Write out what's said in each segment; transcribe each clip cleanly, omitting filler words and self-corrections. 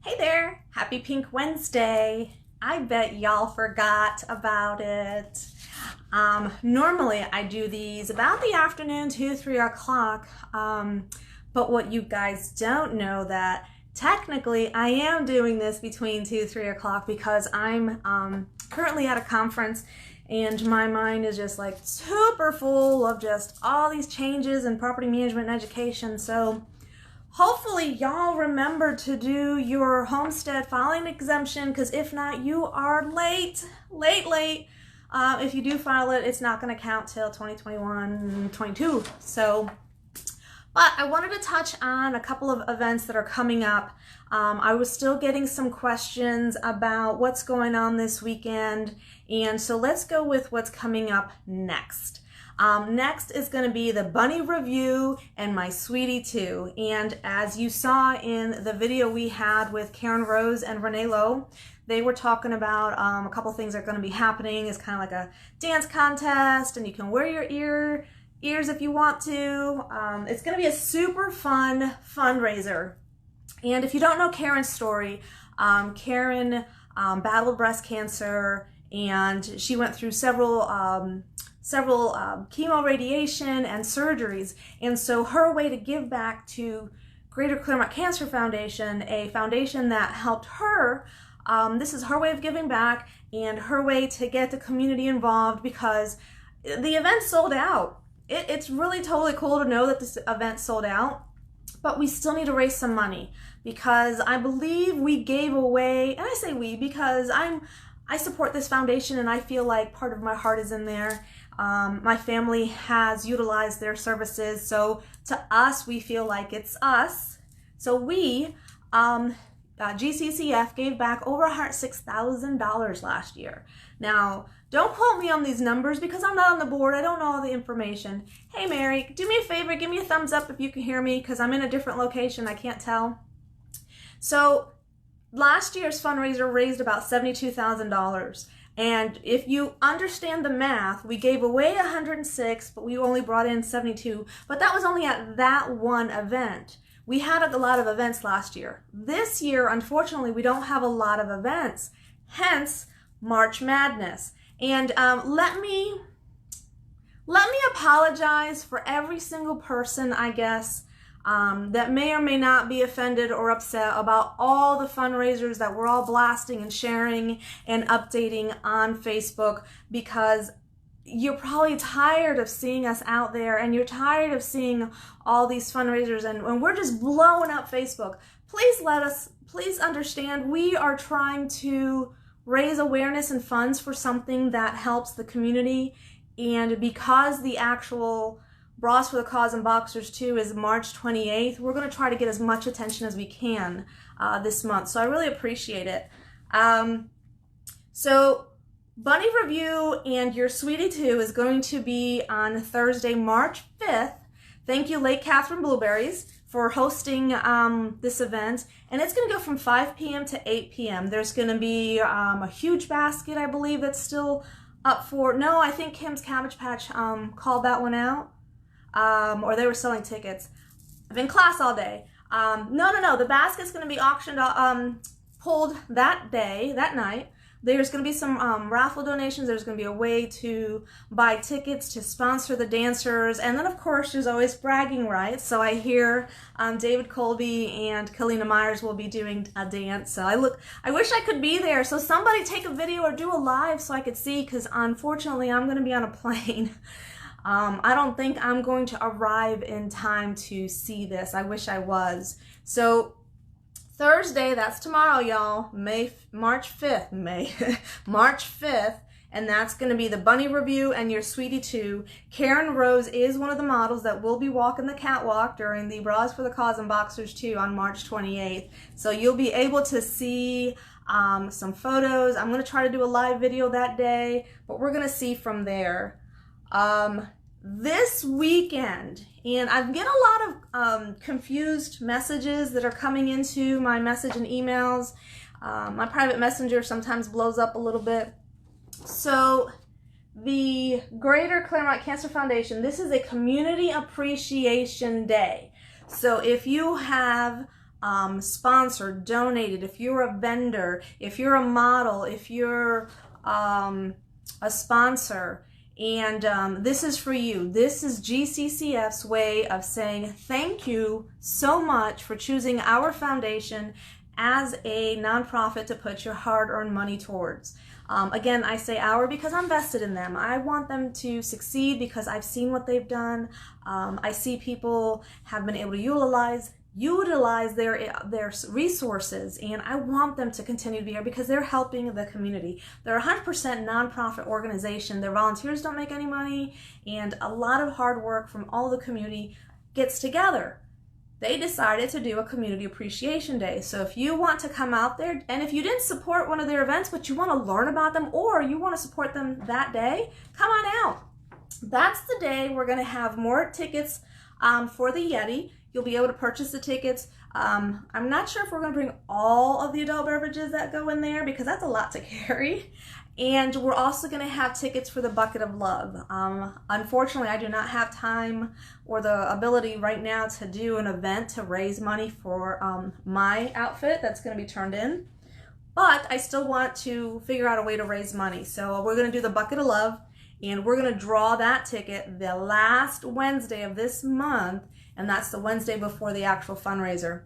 Hey there, happy Pink Wednesday. I bet y'all forgot about it. Normally I do these about the afternoon, 2, 3 o'clock. But what you guys don't know that technically I am doing this between 2, 3 o'clock because I'm currently at a conference and my mind is just like super full of just all these changes in property management and education. So hopefully y'all remember to do your homestead filing exemption, because if not, you are late. If you do file it, it's not going to count till 2021, 22. So, but I wanted to touch on a couple of events that are coming up. I was still getting some questions about what's going on this weekend, and so let's go with what's coming up next. Next is going to be the Bunny Review and My Sweetie Too. And as you saw in the video we had with Karen Rose and Renee Lowe, they were talking about a couple things that are going to be happening. It's kind of like a dance contest, and you can wear your ears if you want to. It's going to be a super fun fundraiser. And if you don't know Karen's story, Karen battled breast cancer, and she went through several chemo, radiation, and surgeries. And so her way to give back to Greater Clearmont Cancer Foundation, a foundation that helped her, this is her way of giving back and her way to get the community involved, because the event sold out. It's really totally cool to know that this event sold out, but we still need to raise some money, because I believe we gave away, and I say we because I support this foundation and I feel like part of my heart is in there. My family has utilized their services, so to us, we feel like it's us. So we, GCCF, gave back over $106,000 last year. Now, don't quote me on these numbers because I'm not on the board. I don't know all the information. Hey, Mary, do me a favor, give me a thumbs up if you can hear me, because I'm in a different location. I can't tell. So last year's fundraiser raised about $72,000. And if you understand the math, we gave away 106, but we only brought in 72. But that was only at that one event. We had a lot of events last year. This year, unfortunately, we don't have a lot of events. Hence, March Madness. And let me apologize for every single person, I guess, that may or may not be offended or upset about all the fundraisers that we're all blasting and sharing and updating on Facebook, because you're probably tired of seeing us out there and you're tired of seeing all these fundraisers and we're just blowing up Facebook. Please understand, we are trying to raise awareness and funds for something that helps the community, and because the actual Bras for the Cause and Boxers 2 is March 28th. We're going to try to get as much attention as we can this month. So I really appreciate it. So Bunny Review and Your Sweetie Too is going to be on Thursday, March 5th. Thank you, Lake Catherine Blueberries, for hosting this event. And it's going to go from 5 p.m. to 8 p.m. There's going to be a huge basket, I believe, that's still up for... No, I think Kim's Cabbage Patch called that one out. Or they were selling tickets. I've been in class all day. No. The basket's going to be auctioned, pulled that day, that night. There's going to be some raffle donations. There's going to be a way to buy tickets to sponsor the dancers. And then, of course, there's always bragging rights. So I hear David Colby and Kalina Myers will be doing a dance. So I wish I could be there. So somebody take a video or do a live so I could see, because unfortunately I'm going to be on a plane. I don't think I'm going to arrive in time to see this. I wish I was. So Thursday, that's tomorrow, y'all, March 5th, March 5th, and that's going to be the Bunny Review and Your Sweetie Too. Karen Rose is one of the models that will be walking the catwalk during the Bras for the Cause and Boxers 2 on March 28th. So you'll be able to see some photos. I'm going to try to do a live video that day, but we're going to see from there. This weekend, and I'm getting a lot of confused messages that are coming into my message and emails. My private messenger sometimes blows up a little bit. So the Greater Clearmont Cancer Foundation, this is a Community Appreciation Day. So if you have sponsored, donated, if you're a vendor, if you're a model, if you're a sponsor, and this is for you. This is GCCF's way of saying thank you so much for choosing our foundation as a nonprofit to put your hard-earned money towards. Again, I say our because I'm vested in them. I want them to succeed because I've seen what they've done. I see people have been able to utilize their resources, and I want them to continue to be here because they're helping the community. They're a 100% nonprofit organization. Their volunteers don't make any money, and a lot of hard work from all the community gets together. They decided to do a Community Appreciation Day. So if you want to come out there, and if you didn't support one of their events, but you want to learn about them or you want to support them that day, come on out. That's the day we're going to have more tickets for the Yeti. You'll be able to purchase the tickets. I'm not sure if we're going to bring all of the adult beverages that go in there because that's a lot to carry. And we're also going to have tickets for the Bucket of Love. Unfortunately, I do not have time or the ability right now to do an event to raise money for my outfit that's going to be turned in. But I still want to figure out a way to raise money. So we're going to do the Bucket of Love, and we're going to draw that ticket the last Wednesday of this month, and that's the Wednesday before the actual fundraiser.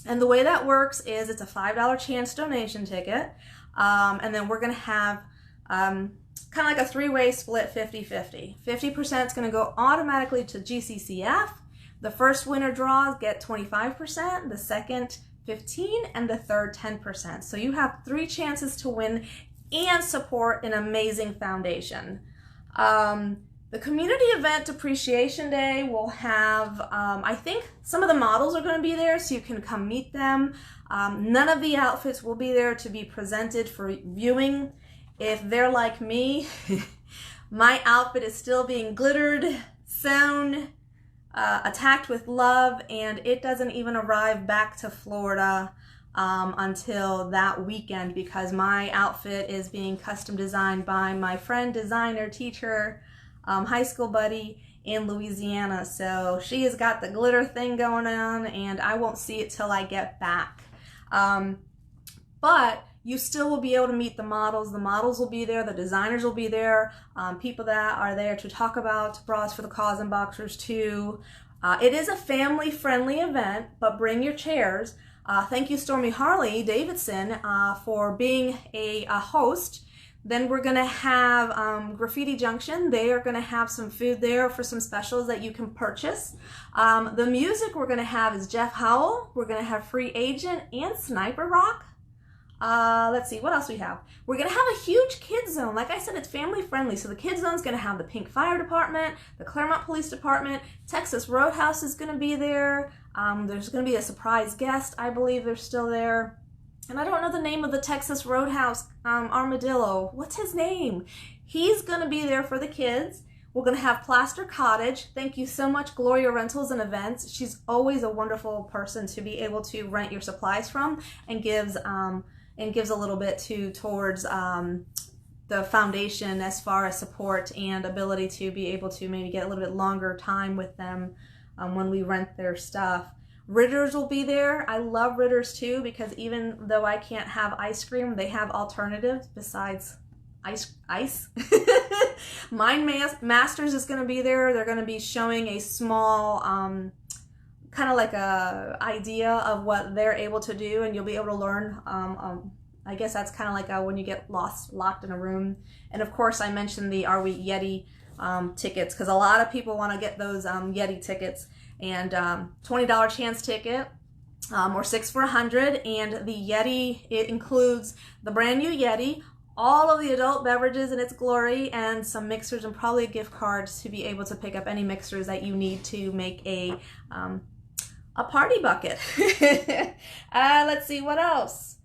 And the way that works is it's a $5 chance donation ticket. And then we're going to have kind of like a three-way split, 50-50. 50% is going to go automatically to GCCF. The first winner draws get 25%, the second 15%, and the third 10%. So you have 3 chances to win and support an amazing foundation. The Community Event Appreciation Day will have, I think some of the models are going to be there so you can come meet them. None of the outfits will be there to be presented for viewing. If they're like me, my outfit is still being glittered, sewn, attacked with love, and it doesn't even arrive back to Florida until that weekend because my outfit is being custom designed by my friend, designer, teacher, high school buddy in Louisiana. So she has got the glitter thing going on, and I won't see it till I get back. But you still will be able to meet the models. The models will be there, the designers will be there, people that are there to talk about Bras for the Cause and Boxers too. It is a family-friendly event, but bring your chairs. Thank you, Stormy Harley Davidson, for being a host. Then we're going to have Graffiti Junction. They are going to have some food there for some specials that you can purchase. The music we're going to have is Jeff Howell. We're going to have Free Agent and Sniper Rock. Let's see, what else we have? We're going to have a huge kids zone. Like I said, it's family friendly. So the kids zone is going to have the Pink Fire Department, the Claremont Police Department, Texas Roadhouse is going to be there. There's going to be a surprise guest. I believe they're still there. And I don't know the name of the Texas Roadhouse armadillo. What's his name? He's going to be there for the kids. We're going to have Plaster Cottage. Thank you so much, Gloria Rentals and Events. She's always a wonderful person to be able to rent your supplies from, and gives a little bit towards the foundation as far as support and ability to be able to maybe get a little bit longer time with them when we rent their stuff. Ritter's will be there. I love Ritter's too because even though I can't have ice cream, they have alternatives besides ice. Mind Masters is going to be there. They're going to be showing a small kind of like a idea of what they're able to do, and you'll be able to learn. I guess that's kind of like when you get locked in a room. And of course, I mentioned the Are We Yeti tickets because a lot of people want to get those Yeti tickets. And $20 chance ticket, or 6 for $100. And the Yeti, it includes the brand new Yeti, all of the adult beverages in its glory, and some mixers and probably a gift card to be able to pick up any mixers that you need to make a party bucket. Let's see what else.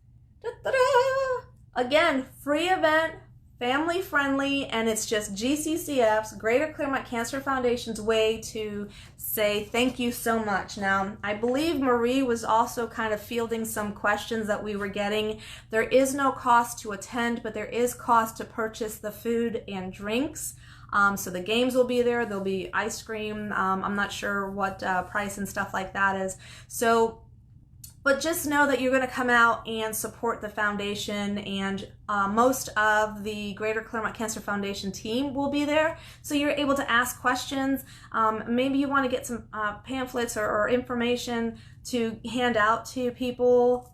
Again, free event, family friendly, and it's just GCCF's, Greater Claremont Cancer Foundation's way to say thank you so much. Now, I believe Marie was also kind of fielding some questions that we were getting. There is no cost to attend, but there is cost to purchase the food and drinks. So the games will be there. There'll be ice cream. I'm not sure what price and stuff like that is. So, But just know that you're going to come out and support the foundation, and most of the Greater Claremont Cancer Foundation team will be there. So you're able to ask questions. Maybe you want to get some pamphlets or information to hand out to people.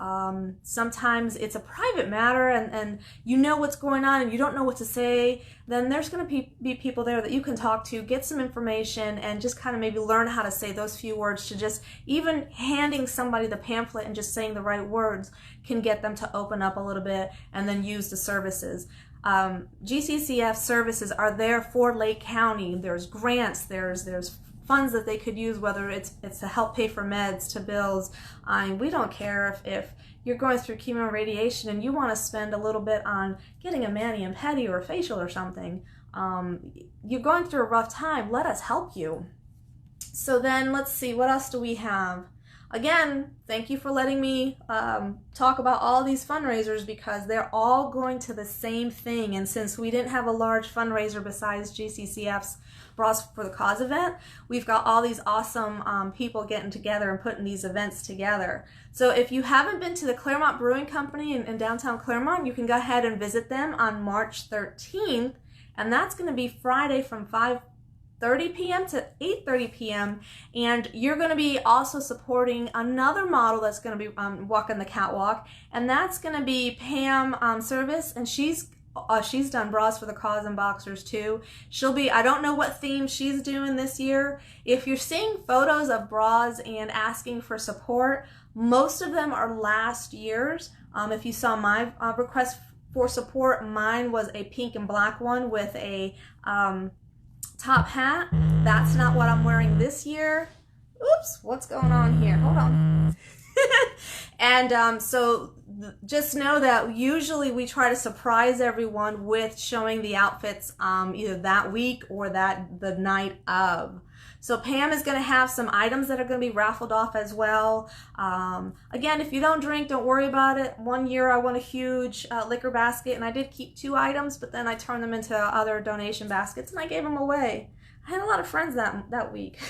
Sometimes it's a private matter and you know what's going on and you don't know what to say. Then there's going to be people there that you can talk to, get some information, and just kind of maybe learn how to say those few words. To just even handing somebody the pamphlet and just saying the right words can get them to open up a little bit and then use the services. GCCF services are there for Lake County. There's grants, there's funds that they could use, whether it's to help pay for meds, to bills. We don't care if you're going through chemo and radiation and you want to spend a little bit on getting a mani and pedi or a facial or something. You're going through a rough time, let us help you. So then let's see, what else do we have? Again, thank you for letting me talk about all these fundraisers, because they're all going to the same thing. And since we didn't have a large fundraiser besides GCCF's Bras for the Cause event, we've got all these awesome people getting together and putting these events together. So if you haven't been to the Claremont Brewing Company in downtown Claremont, you can go ahead and visit them on March 13th. And that's going to be Friday from 5:30 p.m. to 8:30 p.m. And you're going to be also supporting another model that's going to be walking the catwalk, and that's going to be Pam Service, and she's done Bras for the Cause and Boxers too. She'll be, I don't know what theme she's doing this year. If you're seeing photos of bras and asking for support, most of them are last year's. If you saw my request for support, mine was a pink and black one with a top hat. That's not what I'm wearing this year. Oops, what's going on here? Hold on. And so just know that usually we try to surprise everyone with showing the outfits either that week or the night of. So Pam is going to have some items that are going to be raffled off as well. Again, if you don't drink, don't worry about it. One year I won a huge liquor basket, and I did keep 2 items, but then I turned them into other donation baskets and I gave them away. I had a lot of friends that week.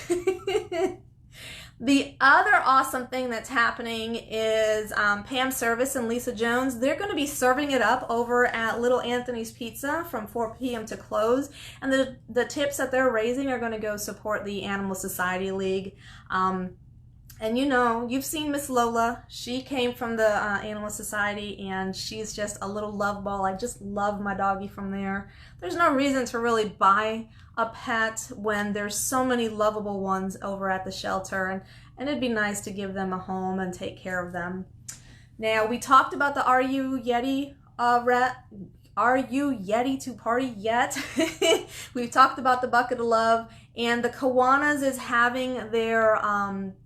The other awesome thing that's happening is Pam Service and Lisa Jones. They're going to be serving it up over at Little Anthony's Pizza from 4 p.m. to close. And the tips that they're raising are going to go support the Animal Society League. And you know, you've seen Miss Lola. She came from the Animal Society, and she's just a little love ball. I just love my doggy from there. There's no reason to really buy a pet when there's so many lovable ones over at the shelter, and it'd be nice to give them a home and take care of them. Now, we talked about the Are You Yeti Are You Yeti to Party Yet? We've talked about the Bucket of Love, and the Kiwanis is having their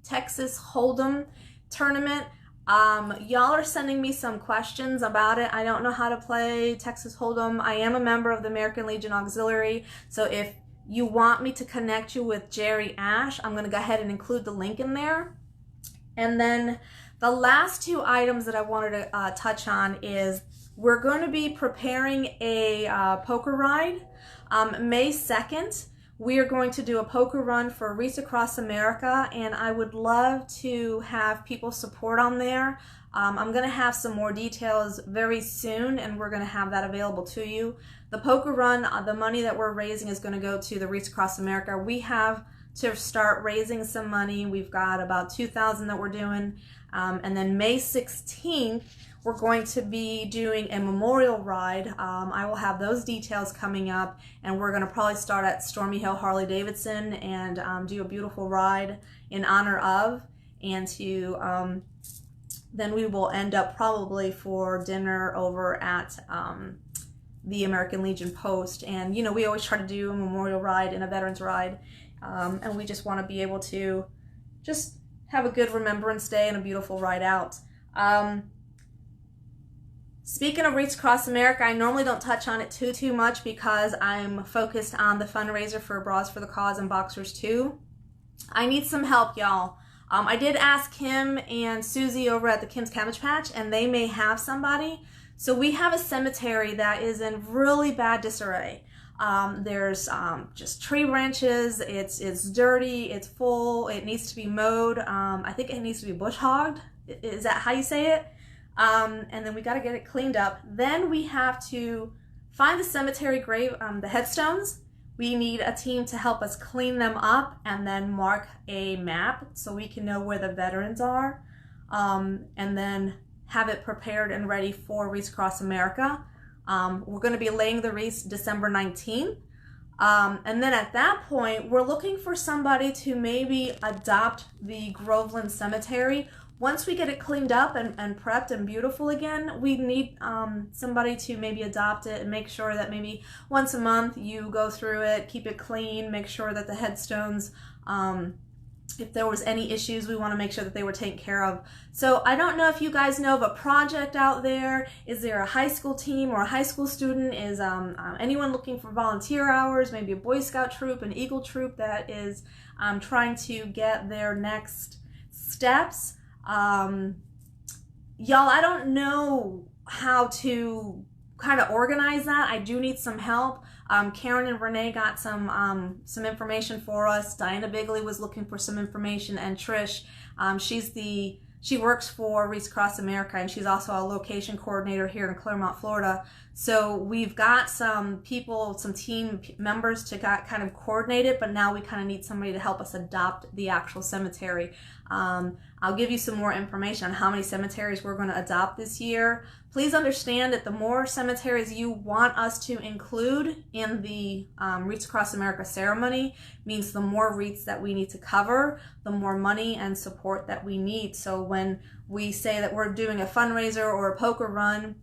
Texas Hold'em tournament. Y'all are sending me some questions about it. I don't know how to play Texas Hold'em. I am a member of the American Legion Auxiliary, so if you want me to connect you with Jerry Ash, I'm going to go ahead and include the link in there. And then the last 2 items that I wanted to touch on is we're going to be preparing a poker ride. May 2nd, we are going to do a poker run for Wreaths Across America, and I would love to have people support on there. I'm going to have some more details very soon, and we're going to have that available to you. The poker run, the money that we're raising is going to go to the Wreaths Across America. We have to start raising some money. We've got about $2,000 that we're doing. And then May 16th, we're going to be doing a memorial ride. I will have those details coming up, and we're going to probably start at Stormy Hill Harley-Davidson and do a beautiful ride in honor of, and to then we will end up probably for dinner over at the American Legion Post. And you know, we always try to do a memorial ride and a veterans ride, and we just want to be able to just have a good Remembrance Day and a beautiful ride out. Speaking of Wreaths Across America, I normally don't touch on it too much because I'm focused on the fundraiser for Bras for the Cause and Boxers too. I need some help, y'all. I did ask Kim and Susie over at the Kim's Cabbage Patch, and they may have somebody. So we have a cemetery that is in really bad disarray. There's just tree branches, it's dirty, it's full, it needs to be mowed. I think it needs to be bush hogged. Is that how you say it? And then we got to get it cleaned up. Then we have to find the cemetery grave, the headstones. We need a team to help us clean them up and then mark a map so we can know where the veterans are, and then have it prepared and ready for Wreaths Across America. We're going to be laying the wreaths December 19th. And then at that point, we're looking for somebody to maybe adopt the Groveland Cemetery. Once we get it cleaned up and prepped and beautiful again, we need somebody to maybe adopt it and make sure that maybe once a month you go through it, keep it clean, make sure that the headstones, if there was any issues, we want to make sure that they were taken care of. So I don't know if you guys know of a project out there. Is there a high school team or a high school student? Is anyone looking for volunteer hours? Maybe a Boy Scout troop, an Eagle troop that is trying to get their next steps? Y'all, I don't know how to kind of organize that. I do need some help. Karen and Renee got some information for us. Diana Bigley was looking for some information, and Trish, she works for Wreaths Across America, and she's also a location coordinator here in Clermont, Florida. So we've got some people, some team members to kind of coordinate it, but now we kind of need somebody to help us adopt the actual cemetery. I'll give you some more information on how many cemeteries we're going to adopt this year. Please understand that the more cemeteries you want us to include in the Wreaths Across America ceremony means the more wreaths that we need to cover, the more money and support that we need. So when we say that we're doing a fundraiser or a poker run,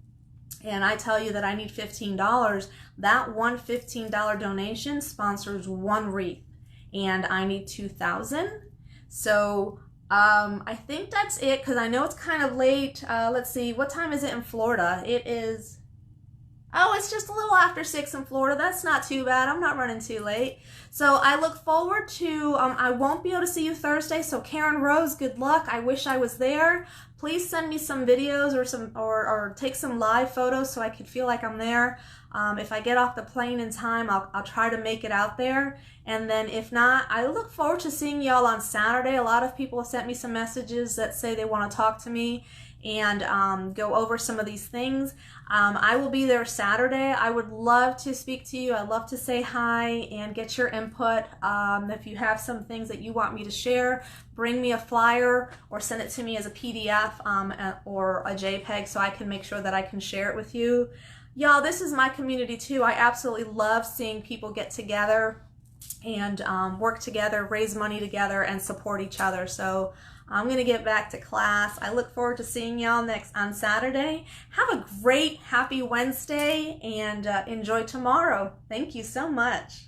and I tell you that I need $15, that one $15 donation sponsors one wreath, and I need 2,000. So I think that's it, because I know it's kind of late. Let's see, what time is it in Florida? It is, oh, it's just a little after 6 in Florida. That's not too bad. I'm not running too late. So I look forward to, I won't be able to see you Thursday, so Karen Rose, good luck. I wish I was there. Please send me some videos or take some live photos so I could feel like I'm there. If I get off the plane in time, I'll try to make it out there. And then if not, I look forward to seeing y'all on Saturday. A lot of people have sent me some messages that say they want to talk to me and go over some of these things. I will be there Saturday. I would love to speak to you. I'd love to say hi and get your input. If you have some things that you want me to share, bring me a flyer or send it to me as a PDF or a JPEG so I can make sure that I can share it with you. Y'all, this is my community too. I absolutely love seeing people get together and work together, raise money together, and support each other. So I'm going to get back to class. I look forward to seeing y'all on Saturday. Have a great, happy Wednesday, and enjoy tomorrow. Thank you so much.